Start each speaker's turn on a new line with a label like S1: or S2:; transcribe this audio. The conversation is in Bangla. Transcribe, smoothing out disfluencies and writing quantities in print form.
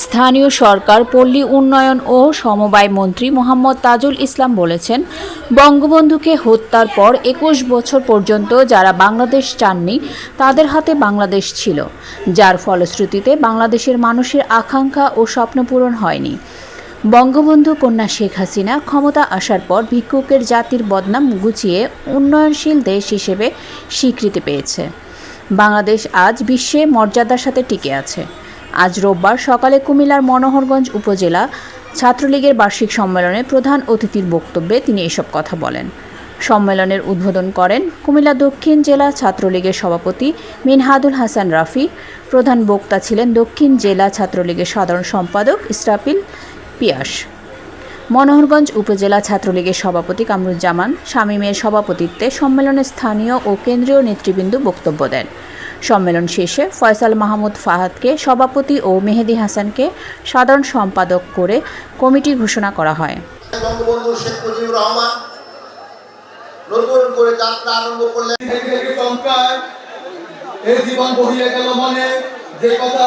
S1: স্থানীয় সরকার, পল্লী উন্নয়ন ও সমবায় মন্ত্রী মোহাম্মদ তাজুল ইসলাম বলেছেন, বঙ্গবন্ধুকে হত্যার পর ২১ বছর পর্যন্ত যারা বাংলাদেশ চাননি তাদের হাতে বাংলাদেশ ছিল, যার ফলশ্রুতিতে বাংলাদেশের মানুষের আকাঙ্ক্ষা ও স্বপ্ন পূরণ হয়নি। বঙ্গবন্ধু কন্যা শেখ হাসিনা ক্ষমতা আসার পর ভিক্ষুকের জাতির বদনাম ঘুচিয়ে উন্নয়নশীল দেশ হিসেবে স্বীকৃতি পেয়েছে। বাংলাদেশ আজ বিশ্বে মর্যাদার সাথে টিকে আছে। আজ রোববার সকালে কুমিল্লার মনোহরগঞ্জ উপজেলা ছাত্রলীগের বার্ষিক সম্মেলনে প্রধান অতিথির বক্তব্যে তিনি এসব কথা বলেন। সম্মেলনের উদ্বোধন করেন কুমিল্লা দক্ষিণ জেলা ছাত্রলীগের সভাপতি মিনহাদুল হাসান রাফি। প্রধান বক্তা ছিলেন দক্ষিণ জেলা ছাত্রলীগের সাধারণ সম্পাদক ইসরাফিল পিয়াস। মনোহরগঞ্জ উপজেলা ছাত্রলীগের সভাপতি কামরুজ্জামান শামীমের সভাপতিত্বে সম্মেলনে স্থানীয় ও কেন্দ্রীয় নেতৃবৃন্দ বক্তব্য দেন। সম্মেলন শেষে ফয়সাল মাহমুদ ফাহাদকে সভাপতি ও মেহেদী হাসানকে সাধারণ সম্পাদক করে কমিটি ঘোষণা করা হয়।
S2: বঙ্গবন্ধু শেখ মুজিবুর রহমান নতুন করে যাত্রা আরম্ভ করলেন।
S3: এই জীবন বহিয়ে গেল মনে যে কথা